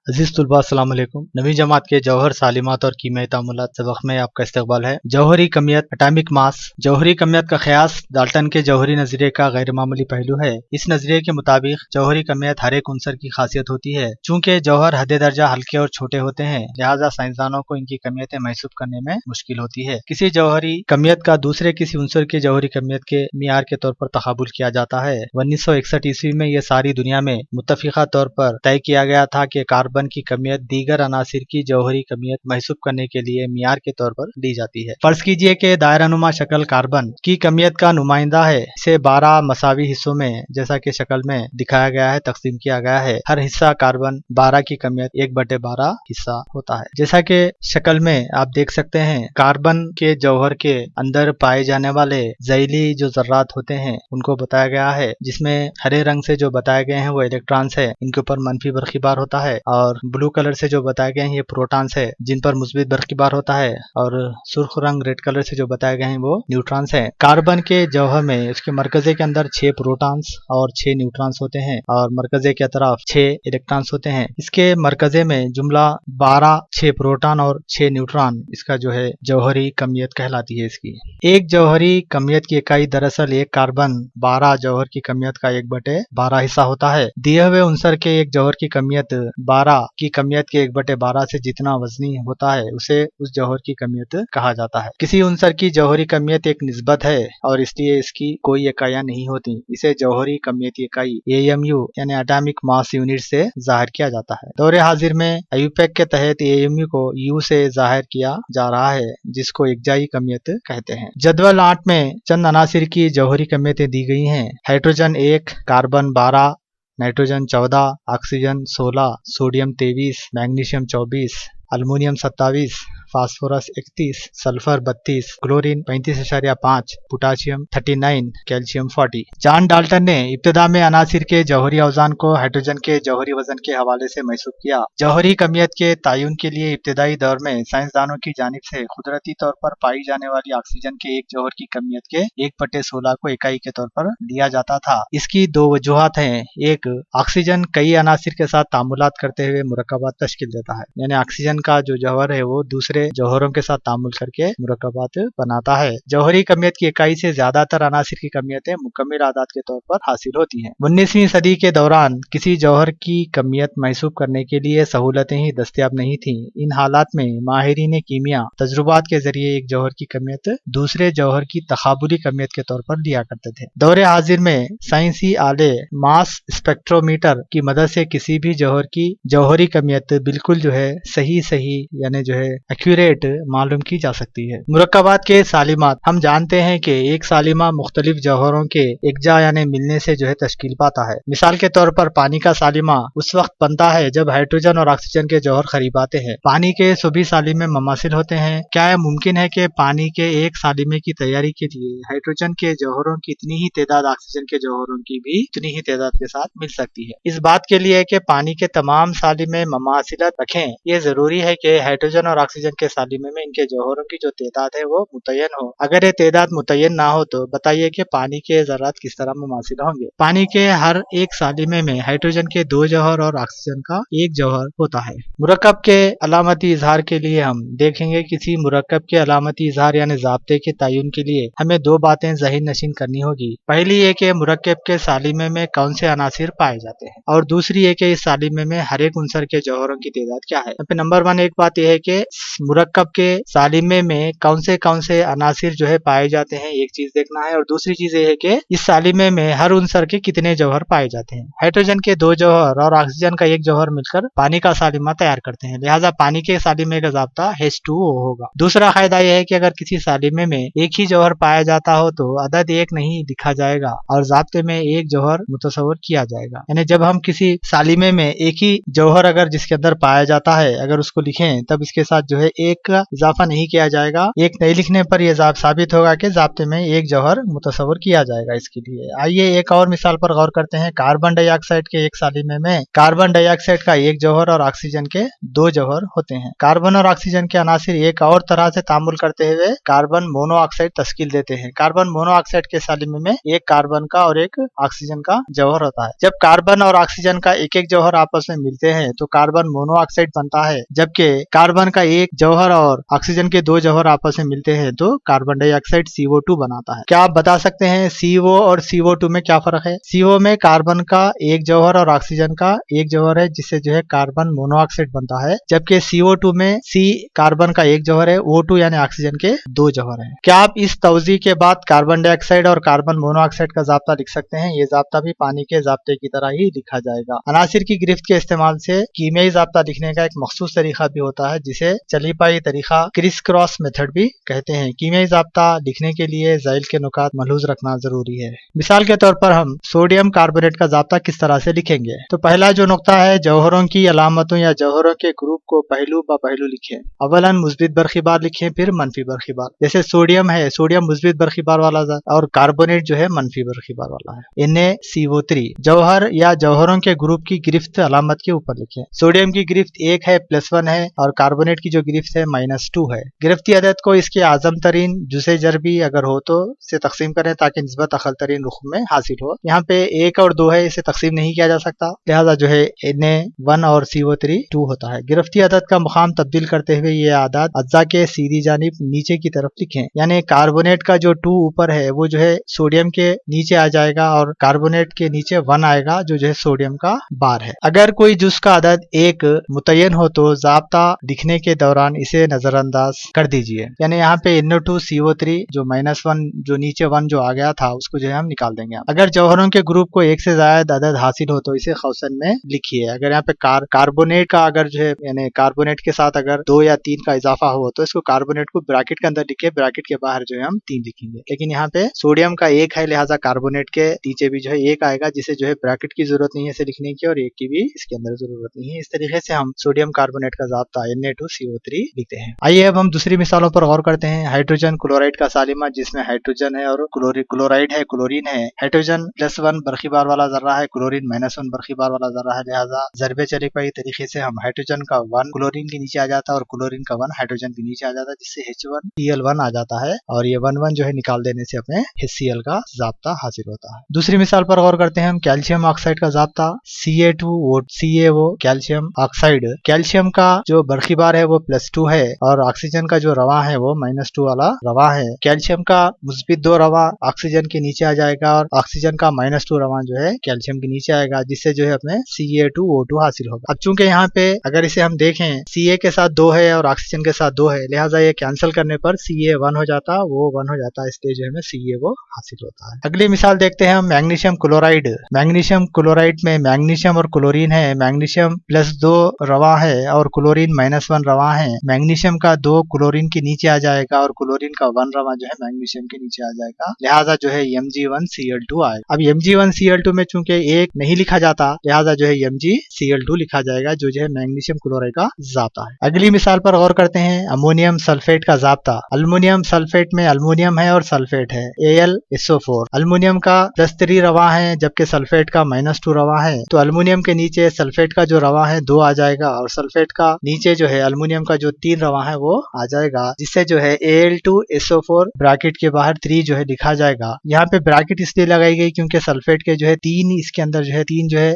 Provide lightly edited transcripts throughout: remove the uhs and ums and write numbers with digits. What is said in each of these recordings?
अजीज तुलबा अस्सलाम वालेकुम। नवी जमात के जौहर सालिमात और कीमियाई तामुलात सबक में आपका इस्तकबाल है। जौहरी कमियत एटॉमिक मास। जौहरी कमियत का ख्यास डाल्टन के जौहरी नजरिए का गैर मामूली पहलू है। इस नजरिए के मुताबिक जौहरी कमियत हर एक उनसर की खासियत होती है। चूंकि जौहर हद दर्जा हल्के और छोटे होते हैं, लिहाजा साइंसदानों को इनकी कमियतें महसूब करने में मुश्किल होती है। किसी जौहरी कमियत का दूसरे किसी उनसर की जौहरी कमियत के मियार के तौर पर तकाबुल किया जाता है। 1961 ईस्वी में यह सारी दुनिया में मुत्तफिका तौर पर तय किया गया था कि कार्बन की कमियत दीगर अनासिर की जौहरी कमियत महसूब करने के लिए मियार के तौर पर ली जाती है। फर्ज कीजिए कि दायरानुमा शक्ल कार्बन की कमियत का नुमाइंदा है। इसे 12 मसावी हिस्सों में, जैसा कि शक्ल में दिखाया गया है, तकसीम किया गया है। हर हिस्सा कार्बन 12 की कमियत 1/12 हिस्सा होता है। जैसा कि शक्ल में आप देख सकते हैं, कार्बन के जौहर के अंदर पाए जाने वाले जैली जो जर्रात होते हैं उनको बताया गया है, जिसमें हरे रंग से जो बताए गए हैं वो इलेक्ट्रॉन्स है, इनके ऊपर मनफी बरखीबार होता है। और ब्लू कलर से जो बताए गए हैं ये प्रोटॉन्स है, जिन पर मुस्बित बरखीबार होता है। और सुर्ख रंग रेड कलर से जो बताए गए हैं वो न्यूट्रॉन्स है। कार्बन के जौहर में उसके मरकजे के अंदर 6 प्रोटॉन्स और 6 न्यूट्रॉन्स होते हैं और मरकजे के अतराफ 6 इलेक्ट्रॉन्स होते हैं। इसके मरकजे में जुमला 12 6 प्रोटॉन और 6 न्यूट्रॉन, इसका जो है जौहरी कमियत कहलाती है। इसकी एक जौहरी कमियत की इकाई दरअसल एक कार्बन 12 जौहर की कमियत का 1/12 हिस्सा होता है। दिए हुए उनसर के एक जौहर की कमियत 12 की कमियत के 1/12 से जितना वजनी होता है उसे उस जौहर की कमियत कहा जाता है। किसी उनसर की जौहरी कमियत एक निस्बत है और इसलिए इसकी कोई इकाइयां नहीं होती। इसे जौहरी कमियत इकाई AMU यानी एटॉमिक मास यूनिट से जाहिर किया जाता है। दौरे हाजिर में IUPAC के तहत AMU को U से जाहिर किया जा रहा है, जिसको एकजाई कमियत कहते हैं। जदवल 8 में चंद अनासिर की जौहरी कमियतें दी गई हैं। Hydrogen 1, carbon 12, nitrogen 14, oxygen 16, sodium 23, magnesium 24, aluminium 27, phosphorus 31, sulphur 32, chlorine 35.5, potassium 39, calcium 40। John Dalton ने इब्तिदा में अनासिर के जौहरी अवजान को हाइड्रोजन के जौहरी वजन के हवाले से महसूब किया। जौहरी कमियत के तयन के लिए इब्तिदाई दौर में साइंसदानों की जानिब से कुदरती तौर पर पाई जाने वाली ऑक्सीजन के एक जौहर की कमियत के 1/16 को इकाई के तौर पर लिया जाता था। इसकी दो वजूहात हैं। एक, ऑक्सीजन कई अनासिर के साथ तामुलात करते हुए मुरक्कबात तश्कील देता है, यानी ऑक्सीजन का जो जौहर है वो दूसरे जौहरों के साथ तामुल करके मुरक्कबात बनाता है। जौहरी कमियत की इकाई से ज्यादातर अनासिर की कमियतें मुकम्मल आदात के तौर पर हासिल होती हैं। 19वीं सदी के दौरान किसी जौहर की कमियत महसूब करने के लिए सहूलतें ही दस्तयाब नहीं थी। इन हालात में माहिरीन कीमिया तजुर्बात के जरिए एक जौहर की कमियत दूसरे जौहर की तकाबुली कमियत के तौर पर लिया करते थे। दौरे हाजिर में साइंसी आले मास स्पेक्ट्रोमीटर की मदद से किसी भी जौहर की जौहरी कमियत बिल्कुल जो है सही यानी जो है एक्यूरेट मालूम की जा सकती है। मुरक्कबात के सालिमात। हम जानते हैं कि एक सालिमा मुख्तलिफ जौहरों के एकजा यानी मिलने से जो है तश्कील पाता है। मिसाल के तौर पर पानी का सालिमा उस वक्त बनता है जब हाइड्रोजन और ऑक्सीजन के जौहर करीब आते हैं। पानी के सभी सालिमे ममासिल होते हैं। क्या यह मुमकिन है कि पानी के एक सालिमे की तैयारी के लिए हाइड्रोजन के जौहरों की इतनी ही तादाद ऑक्सीजन के जौहरों की भी इतनी ही तादाद के साथ मिल सकती है? इस बात के लिए कि पानी के तमाम सालिमे ममासिलत रखें, यह जरूरी है कि हाइड्रोजन और ऑक्सीजन के सालिमे में इनके जौहरों की जो तादाद है वो मुतय्यन हो। अगर ये तादाद मुतय्यन ना हो तो बताइए कि पानी के ज़र्रात किस तरह मुमासिल होंगे। पानी के हर एक सालिमे में हाइड्रोजन के 2 जौहर और ऑक्सीजन का 1 जौहर होता है। मुरक्कब के अलामती इजहार के लिए हम देखेंगे किसी मुरक्कब के अलामती इजहार यानी ज़ाब्ते के तयन के लिए हमें 2 बातें ज़हन नशीन करनी होगी। पहली ये कि मुरक्कब के सालिमे में कौन से अनासिर पाए जाते हैं और दूसरी है कि इस सालिमे में हर एक उनसर के जौहरों की तादाद क्या है। नंबर 1 एक बात यह है कि मुरक्कब के सालिमे में कौन से अनासिर जो है पाए जाते हैं, एक चीज देखना है। और दूसरी चीज ये है कि इस सालिमे में हर उनसर के कितने जौहर पाए जाते हैं। हाइड्रोजन के 2 जौहर और ऑक्सीजन का 1 जौहर मिलकर पानी का सालिमा तैयार करते हैं, लिहाजा पानी के सालिमे का ज़ाब्ता H2O होगा। दूसरा फायदा यह है कि अगर किसी सालिमे में एक ही जौहर पाया जाता हो तो अदद 1 नहीं लिखा जाएगा और ज़ाब्ते में 1 जौहर मुतसव्वुर किया जाएगा। यानी जब हम किसी सालिमे में एक ही जौहर अगर जिसके अंदर पाया जाता है, अगर उसको लिखें तब इसके साथ जो है एक का इजाफा नहीं किया जाएगा। एक नहीं लिखने पर यह साबित होगा कि ज़ाब्ते में एक जौहर मुतसव्वुर किया जाएगा इसके लिए। आइए एक और मिसाल पर गौर करते हैं। कार्बन डाइऑक्साइड के एक सालिमे में कार्बन डाइऑक्साइड का एक जौहर और ऑक्सीजन के दो जौहर होते हैं। कार्बन और ऑक्सीजन के अनासिर एक और तरह से तामुल करते हुए कार्बन मोनोऑक्साइड तस्कील देते हैं। कार्बन मोनोऑक्साइड के सालिमे में एक कार्बन का और एक ऑक्सीजन का जौहर होता है। जब कार्बन और ऑक्सीजन का एक एक जौहर आपस में मिलते हैं तो कार्बन मोनोऑक्साइड बनता है, जबकि कार्बन का एक जौहर और ऑक्सीजन के दो जौहर आपस में मिलते हैं तो कार्बन डाइऑक्साइड CO2 बनाता है। क्या आप बता सकते हैं CO और CO2 में क्या फर्क है? CO में कार्बन का एक जौहर और ऑक्सीजन का एक जौहर है जिससे जो है कार्बन मोनोऑक्साइड बनता है, जबकि CO2 में C कार्बन का एक जौहर है, O2 यानी ऑक्सीजन के दो जौहर हैं। क्या आप इस तौज़ी के बाद कार्बन डाइऑक्साइड और कार्बन मोनोऑक्साइड का ज़ाब्ता लिख सकते हैं? ये ज़ाब्ता भी पानी के ज़ाब्ते की तरह ही लिखा जाएगा। अनासिर की गिरफ्त के इस्तेमाल से कीमियाई ज़ाब्ता लिखने का एक मखसूस तरीका भी होता है जिसे चलीपाई तरीका क्रिस क्रॉस मेथड भी कहते हैं। कीमियाई ज़ाब्ता लिखने के लिए ज़ैल के नुकात मलहूज रखना जरूरी है। मिसाल के तौर पर हम सोडियम कार्बोनेट का ज़ाब्ता किस तरह से लिखेंगे? तो पहला जो नुक्ता है, जौहरों की अलामतों या जौहरों के ग्रुप को पहलू ब पहलू लिखें। अवलन मुस्बित बरखीबार लिखें, फिर मनफी बरखीबार। जैसे सोडियम है, सोडियम मुस्बित बरखीबार वाला और कार्बोनेट जो है मनफी बरखीबार वाला है। NaCO3 जौहर या जौहरों के ग्रुप की गिरफ्त अलामत के ऊपर लिखें। सोडियम की गिरफ्त 1 है, +1 है और कार्बोनेट की जो गिरफ्त है -2 है। गिरफ्ती अदद को इसके आजम तरीन जुज़े जरबी अगर हो तो इसे तकसीम करें ताकि निस्बत अकल तरीन रुख में हासिल हो। यहाँ पे 1 और 2 है, इसे तकसीम नहीं किया जा सकता, लिहाजा जो है Na1 और CO3 2 होता है। गिरफ्ती अदद का मुकाम तब्दील करते हुए ये आदाद अज्जा के सीधी जानिब नीचे की तरफ लिखें, यानी कार्बोनेट का जो 2 ऊपर है वो जो है सोडियम के नीचे आ जाएगा और कार्बोनेट के नीचे 1 आएगा जो है सोडियम का बार है। अगर कोई जुज़ का अदद 1 मुतय्यन हो तो ज़ाब्ता लिखने के दौरान इसे नजरअंदाज कर दीजिए, यानी यहाँ पे NO2CO3 जो -1 जो नीचे 1 जो आ गया था उसको जो है हम निकाल देंगे। अगर जौहरों के ग्रुप को एक से ज्यादा अदद हासिल हो तो इसे खौसन में लिखिए। अगर यहाँ पे कार्बोनेट का अगर जो है यानी कार्बोनेट के साथ अगर 2 या 3 का इजाफा हो तो इसको कार्बोनेट को ब्रैकेट के अंदर लिखे, ब्रैकेट के बाहर जो है हम 3 लिखेंगे। लेकिन यहाँ पे सोडियम का 1 है, लिहाजा कार्बोनेट के नीचे भी जो है 1 आएगा, जिसे जो है ब्रैकेट की जरूरत नहीं है इसे लिखने की और 1 की भी इसके अंदर जरूरत नहीं है। इस तरीके से हम सोडियम कार्बोनेट का ज़ाब्ता Na2CO3 लिखते हैं। आइए अब हम दूसरी मिसालों पर गौर करते हैं। हाइड्रोजन क्लोराइड का सालिमा जिसमें हाइड्रोजन है और क्लोराइड है, क्लोरीन है। हाइड्रोजन +1 बरखीबार वाला जर्रा है, क्लोरीन -1 बरखीबार वाला जर्रा है, लिहाजा ज़रबे चलीपाई तरीके से हम हाइड्रोजन का 1 क्लोरीन के नीचे आ जाता है और क्लोरीन का 1 हाइड्रोजन के नीचे आ जाता है, जिससे H1Cl1 आ जाता है और ये 1 जो है निकाल देने से अपने HCl का ज़ाब्ता हासिल होता है। दूसरी मिसाल पर गौर करते हैं हम। कैल्शियम ऑक्साइड का ज़ाब्ता CA2CaO कैल्शियम ऑक्साइड। कैल्शियम का जो बरखीबार है वो +2 है और ऑक्सीजन का जो रवा है वो -2 वाला रवा है। कैल्शियम का मुस्बित 2 रवा ऑक्सीजन के नीचे आ जाएगा और ऑक्सीजन का -2 रवा जो है कैल्शियम के नीचे आएगा, जिससे जो है अपने CA2O2 हासिल होगा। अब चूंकि यहाँ पे अगर इसे हम देखें Ca के साथ 2 है और ऑक्सीजन के साथ 2 है, लिहाजा ये कैंसिल करने पर Ca1 हो जाता, वो 1 हो जाता, इसलिए जो है Ca वो हासिल होता है। अगली मिसाल देखते हैं हम मैग्नीशियम क्लोराइड। मैग्नीशियम क्लोराइड में मैग्नीशियम और क्लोरीन है। मैग्नीशियम +2 रवा है और क्लोरीन -1 रवा है। मैग्नीशियम का 2 क्लोरीन के नीचे आ जाएगा और क्लोरीन का 1 रवा जो है मैग्नीशियम के नीचे आ जाएगा, लिहाजा जो है Mg1Cl2 आए। अब Mg1Cl2 में चूंकि 1 नहीं लिखा जाता, लिहाजा जो है MgCl2 लिखा जाएगा जो है मैग्नीशियम क्लोराइड का ज़ाब्ता है। अगली मिसाल पर गौर करते हैं। अमोनियम सल्फेट का ज़ाब्ता। अल्युमिनियम सल्फेट में अल्युमिनियम है और सल्फेट है, AlSO4। अल्युमिनियम का +3 रवा है जबकि सल्फेट का -2 रवा है, तो अल्युमिनियम के नीचे सल्फेट का जो रवा है 2 आ जाएगा और सल्फेट का नीचे जो है अल्युमिनियम का जो 3 रवा है वो आ जाएगा, जिससे जो है Al2SO4 ब्रैकेट के बाहर 3 जो है लिखा जाएगा। यहाँ पे ब्रैकेट इसलिए लगाई गई क्योंकि सल्फेट के जो है 3 इसके अंदर जो है 3 जो है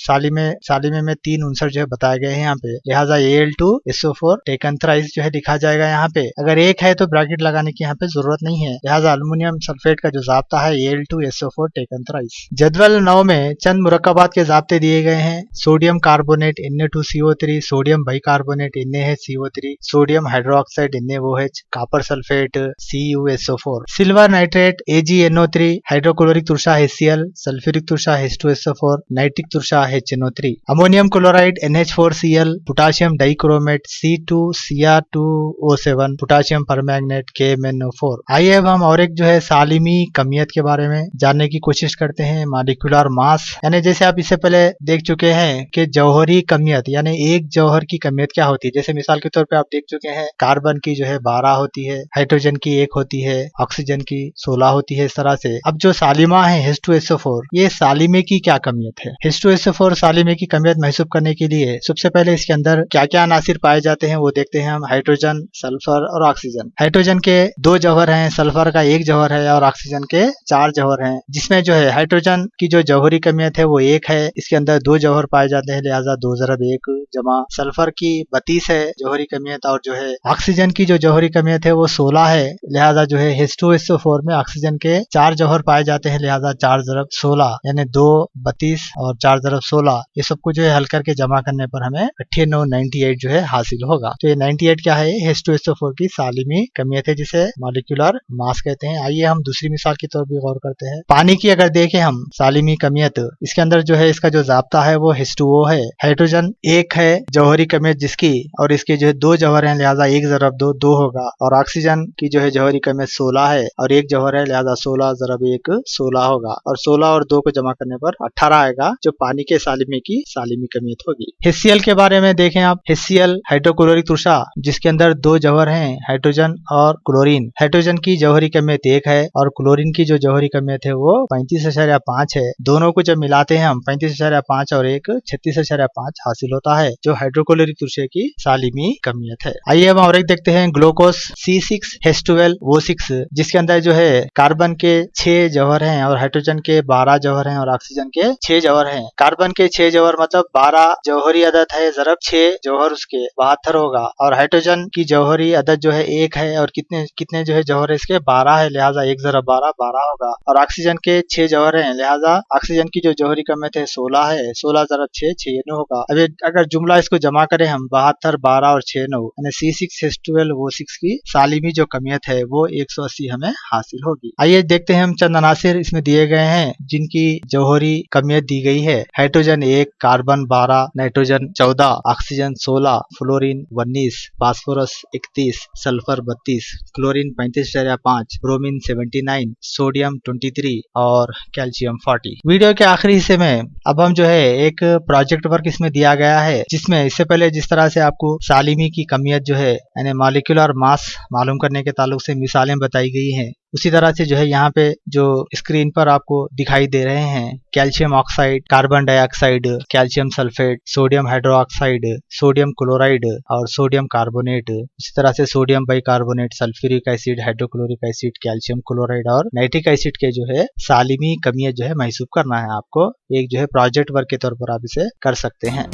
सालिमे में 3 उनसर जो है बताए गए हैं यहाँ पे, लिहाजा Al2SO4 टेकन थ्राइस जो है लिखा जाएगा। यहाँ पे अगर 1 है तो ब्रैकेट लगाने की यहाँ पे जरूरत नहीं है, लिहाजा अल्युमिनियम सल्फेट का जो ज़ाब्ता है Al2SO4 टेकन थ्राइस। जदवल 9 में चंद मुरक्कबात के ज़ाब्ते दिए गए हैं। Sodium carbonate Na2CO3, sodium bicarbonate NaHCO3, sodium hydroxide NaOH, copper sulphate CuSO4, silver nitrate AgNO3, hydrochloric तुरशा HCl, सल्फ्यूरिक तुरशा H2SO4, नाइट्रिक तुरशा HNO3, ammonium chloride NH4Cl, potassium dichromate C2Cr2O7, potassium permanganate KMnO4। आइए अब हम और एक जो है सालिमी कमियत के बारे में जानने की कोशिश करते हैं। मॉलिक्यूलर मास, यानी जैसे आप इससे पहले देख चुके हैं कि जौहरी कमियत यानी एक जौहर की कमियत क्या होती है। जैसे मिसाल के तौर पे आप देख चुके हैं, कार्बन की जो है 12 होती है, हाइड्रोजन की 1 होती है, ऑक्सीजन की 16 होती है, इस तरह से। अब जो सालिमा है H2SO4, ये सालिमे की क्या कमियत है। H2SO4 सालिमे की कमियत महसूस करने के लिए सबसे पहले इसके अंदर क्या क्या अनासिर पाए जाते हैं वो देखते हैं हम। हाइड्रोजन, सल्फर और ऑक्सीजन। हाइड्रोजन के 2 जौहर हैं, सल्फर का 1 जौहर है और ऑक्सीजन के 4 जौहर हैं। जिसमें जो है हाइड्रोजन की जो जौहरी कमियत है वो 1 है, इसके अंदर 2 जौहर पाए जाते हैं, लिहाजा 2 ज़रब 1 जमा। सल्फर की 32 है जौहरी कमियत, और जो है ऑक्सीजन की जो जौहरी कमियत है वो 16 है, लिहाजा जो है H2SO4 में ऑक्सीजन के 4 जौहर पाए जाते हैं, लिहाजा 4 ज़रब 16 यानी 2 32 और 4 ज़रब 16। ये सबको जो है हल करके जमा करने पर हमें 98 जो है हासिल होगा। तो ये 98 क्या है, H2SO4 की सालिमी कमियत है, जिसे मॉलिक्यूलर मास कहते हैं। आइए हम दूसरी मिसाल की तरफ भी गौर करते हैं। पानी की अगर देखें हम सालिमी कमियत, इसके अंदर जो है इसका जो जाब्ता है वो H2O है। हाइड्रोजन 1 है जौहरी कमियत जिसकी, और इसके जो है 2 जौहर हैं, लिहाजा 1 ज़रब 2 होगा। और ऑक्सीजन की जो है जौहरी कमियत 16 है और 1 जौहर है, लिहाजा 16 ज़रब 1 16 होगा। और 16 और 2 को जमा करने पर 18 आएगा, जो पानी के सालिमे की सालिमी कमियत होगी। HCl के बारे में देखें आप, HCl हाइड्रोक्लोरिक तुषा, जिसके अंदर 2 जौहर हैं, हाइड्रोजन और क्लोरीन। हाइड्रोजन की जौहरी कमियत 1 है और क्लोरीन की जो जौहरी कमियत है वो 35.5 है। दोनों को जब मिलाते हैं हम 35.5 और 1 36.5 हासिल होता है, जो हाइड्रोक्लोरिक तुषे की सालिमी कमियत है। आइए हम और एक देखते हैं, ग्लूकोस C6H12O6, जिसके अंदर जो है कार्बन के 6 जौहर हैं और हाइड्रोजन के 12 जौहर हैं और ऑक्सीजन के 6 जौहर हैं। कार्बन के 6 जौहर मतलब 12 जौहरी अदद है ज़रब 6 जौहर उसके 72 होगा। और हाइड्रोजन की जौहरी अदद जो है 1 है और कितने कितने जो है जौहर इसके 12 है, लिहाजा 1 ज़रब 12 12 होगा। और ऑक्सीजन के 6 जौहर हैं, लिहाजा ऑक्सीजन की जो जौहरी कमियत है 16 है, 16 ज़रब 6 9 होगा। अब अगर जुमला इसको जमा करें हम 72 12 और 6 9 यानी C6H12O6 की सालिमी जो कमियत है वो 180 हमें हासिल होगी। आइए देखते हैं हम चंद अनासिर इसमें दिए गए हैं जिनकी जौहरी कमियत दी गई है। Hydrogen 1, carbon 12, nitrogen 14, oxygen 16, fluorine 19, phosphorus 31, sulphur 32, chlorine 35.5, bromine 79, sodium 23 और कैल्शियम 40। वीडियो के आखिरी हिस्से में अब हम जो है एक प्रोजेक्ट वर्क इसमें दिया गया है, जिसमें इससे पहले जिस तरह से आपको सालिमी की कमियत जो है यानी मॉलिक्यूलर मास मालूम करने के ताल्लुक से मिसालें बताई गई हैं, उसी तरह से जो है यहाँ पे जो स्क्रीन पर आपको दिखाई दे रहे हैं, calcium oxide, carbon dioxide, calcium sulphate, sodium hydroxide, sodium chloride और सोडियम कार्बोनेट, इसी तरह से sodium bicarbonate, sulphuric acid, hydrochloric acid, calcium chloride और नाइट्रिक एसिड के जो है सालिमी कमियत जो है महसूस करना है आपको। एक जो है प्रोजेक्ट वर्क के तौर पर आप इसे कर सकते हैं।